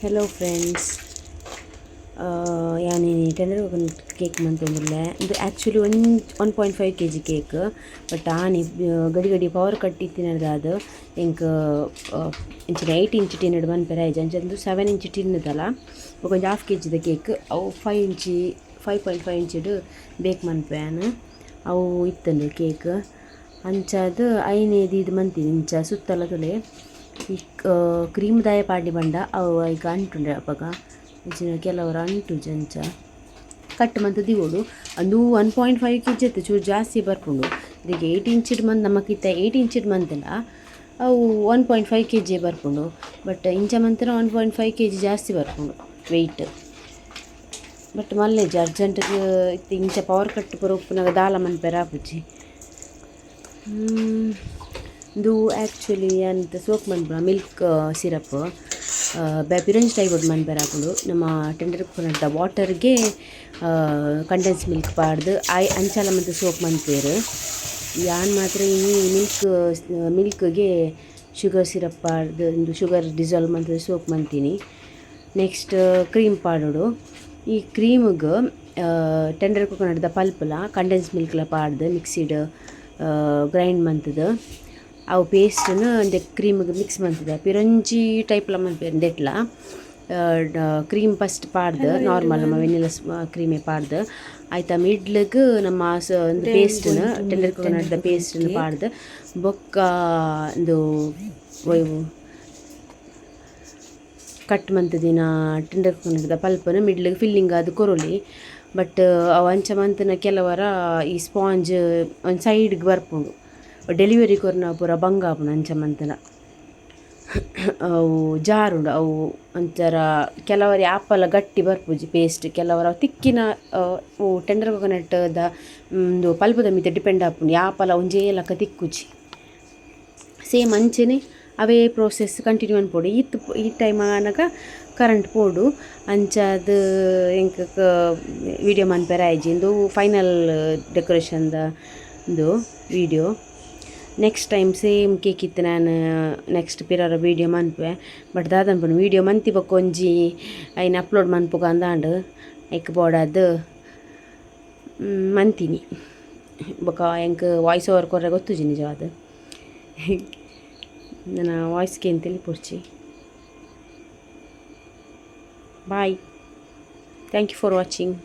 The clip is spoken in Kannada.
Hello friends. يعني tender coconut cake ಮಂತೊಂದುಲ್ಲೆ ಇದು ಆ್ಯಕ್ಚುಲಿ 1.5 kg ಕೇಕ್ ಬಟ್ ಆನಿ ಗಡಿ ಗಡಿ ಪವರ್ ಕಟ್ಟಿ ತಿನ್ನದಾದ ಎಂಕ್ ಇಂಚಿನ 8 ಇಂಚ್ ಟಿನ್ನಡ್ ಮನ್ಪೆರ ಆಯ್ತು ಅಂಚಂದು 7 ಇಂಚ್ ಟಿನ್ನದಲ್ಲ ಒಂಜಿ ಹಾಫ್ kg ದ ಕೇಕ್ ಅವು 5.5 ಇಂಚಿಡ್ ಬೇಕ್ ಮನ್ಪೆಯಾನು ಅವು ಇತ್ತಂಡು ಕೇಕ್ ಅಂಚಾದ್ ಐನೇದು ಇದು ಮಂತೀನಿ ಇಂಚ ಸುತ್ತಲ ತುಲೆ ಈ ಕ್ರೀಮ್ ದಾಯ ಪಾಡಿ ಬಂಡ ಅವು ಈಗ ಅಂಟುಂಡೆ ಅಪ್ಪಗ ಇಂಚಿನ ಕೆಲವರು ಅಂಟು ಜಂಚ ಕಟ್ ಮಂತ್ ದಿವೋಡು ಅಂದು 1.5 kg ಇತ್ತು ಚೂರು ಜಾಸ್ತಿ ಬರ್ಪುಂಡು ಇದಕ್ಕೆ 8 ಇಂಚಿಡ್ ಮಂತ್ ನಮಕಿತ್ತ 8 ಇಂಚಿಡ್ ಮಂತಲ್ಲ ಅವು 1.5 kg ಬರ್ಪುಂಡು ಬಟ್ ಇಂಚ ಮಂತನ 1.5 kg ಜಾಸ್ತಿ ಬರ್ಪುಂಡು ವೆಯ್ಟ್ ಬಟ್ ಮಲ್ಲೆಜಿ ಅರ್ಜೆಂಟ್ಗೆ ಇತ್ತು ಇಂಚ ಪವರ್ ಕಟ್ ಪೂರ ಉಪ್ಪುನಾಗ ದಾಲ ಮನ್ಪೆರ ಆಪುಜಿ ಇದು ಆ್ಯಕ್ಚುಲಿ ಅಂತ ಸೋಕ್ ಮನ್ಪುನ ಮಿಲ್ಕ್ ಸಿರಪ್ ಪಿರಂಜಿ ಟೈಪ್ ಮನ್ಪೆರ ಹಾಕೊಂಡು ನಮ್ಮ ಟೆಂಡರ್ ಕೊನಡ್ದ ವಾಟರ್ಗೆ ಕಂಡೆನ್ಸ್ ಮಿಲ್ಕ್ ಪಾಡ್ದು ಅಂಚಾಲ ಮತ್ತು ಸೋಪ್ ಮನ್ಪೇರು ಯಾನ್ ಮಾತ್ರ ಈ ಮಿಲ್ಕ್ಗೆ ಶುಗರ್ ಸಿರಪ್ ಪಾಡ್ದು ಒಂದು ಶುಗರ್ ಡಿಸಾಲ್ವ್ ಮಂತ್ ಸೋಪ್ ಮಂತೀನಿ ನೆಕ್ಸ್ಟ್ ಕ್ರೀಮ್ ಪಾಡೋಡು ಈ ಕ್ರೀಮ್ಗೆ ಟೆಂಡರ್ ಕೊನಡ್ದ ಪಲ್ಪಲ ಕಂಡೆನ್ಸ್ ಮಿಲ್ಕ್ಲ ಪಾಡ್ದು ಮಿಕ್ಸಿಡ್ ಗ್ರೈಂಡ್ ಮಂತದ ಅವು ಪೇಸ್ಟನ್ನು ಅಂದೆ ಕ್ರೀಮ್ಗೆ ಮಿಕ್ಸ್ ಮಂತದ ಪಿರಂಜಿ ಟೈಪ್ಲ ಮನ್ಪೇರು ದೆಟ್ಲ ಕ್ರೀಮ್ ಫಸ್ಟ್ ಪಾಡ್ದು ನಾರ್ಮಲ್ ನಮ್ಮ ವೆನಿಲಾ ಕ್ರೀಮೇ ಪಾಡ್ದು ಆಯ್ತಾ ಮಿಡ್ಲಿಗೆ ನಮ್ಮ ಒಂದು ಪೇಸ್ಟನ್ನು ಟೆಂಡರ್ ಕೊನಡ್ದ ಪೇಸ್ಟನ್ನು ಪಾಡ್ದು ಬೊಕ್ಕ ಒಂದು ಕಟ್ ಮಂತದಿನ ಟೆಂಡರ್ ಕೊನಡ್ದ ಪಲ್ಪನ್ನು ಮಿಡ್ಲಿಗೆ ಫಿಲ್ಲಿಂಗ್ ಅದು ಕೊರೊಲಿ ಬಟ್ ಅವು ಅಂಚ ಮಂತನ ಕೆಲವರ ಈ ಸ್ಪಾಂಜ್ ಒಂದು ಸೈಡ್ಗೆ ಬರ್ಪುಂಡು ಡೆಲಿವರಿ ಕೊರ್ನ ಪೂರ ಬಂಗಾಪುನ ಅಂಚ ಮಂತನ ಅವು ಜಾರುಂಡು ಅವು ಒಂಥರ ಕೆಲವರಿ ಆಪಲ ಗಟ್ಟಿ ಬರ್ಪುಜಿ ಪೇಸ್ಟ್ ಕೆಲವರ ತಿಕ್ಕಿನ ಟೆಂಡರ್ ಕೊಕೊನಟ್ದ ಒಂದು ಪಲ್ಪದ ಮಿತ ಡಿಪೆಂಡ್ ಆಪುಂಡು ಆಪಲ ಒಂಜೇಲಕ ತಿಕ್ಕುಜಿ ಸೇಮ್ ಅಂಚನೆ ಅವೇ ಪ್ರೋಸೆಸ್ ಕಂಟಿನ್ಯೂ ಅನ್ಪೋಡು ಈ ಟೈಮ್ ಆನಗ ಕರೆಂಟ್ ಪೋಡು ಅಂಚಾದ ಎಂಕ್ ವಿಡಿಯೋ ಮನ್ಪೆರ ಆಯ್ಜಿಂದು ಫೈನಲ್ ಡೆಕೋರೇಷನ್ದ ಇದು video next time same cake ಇತ್ತು ನಾನು ನೆಕ್ಸ್ಟ್ ಪಿರರ ವೀಡಿಯೋ ಮನ್ಪೆ ಬಟ್ ದಾದನ್ಪುಂಡು ವೀಡಿಯೋ ಮಂತಿ ಬಕ್ಕೊಂಜಿ ಐನ ಅಪ್ಲೋಡ್ ಮನ್ಪುಗ ಅಂದಾಂಡು ಎಕ್ ಬೋಡದು ಮಂತೀನಿ ಬೊಕ ಎಂಕ್ ವಾಯ್ಸ್ ಓವರ್ ಕೊರ್ರೆ ಗೊತ್ತುಜಿ ನಿಜವಾದ ನನ್ನ ವಾಯ್ಸ್ಗೆ ಅಂತೇಳಿ ಪುರ್ಚಿ bye thank you for watching.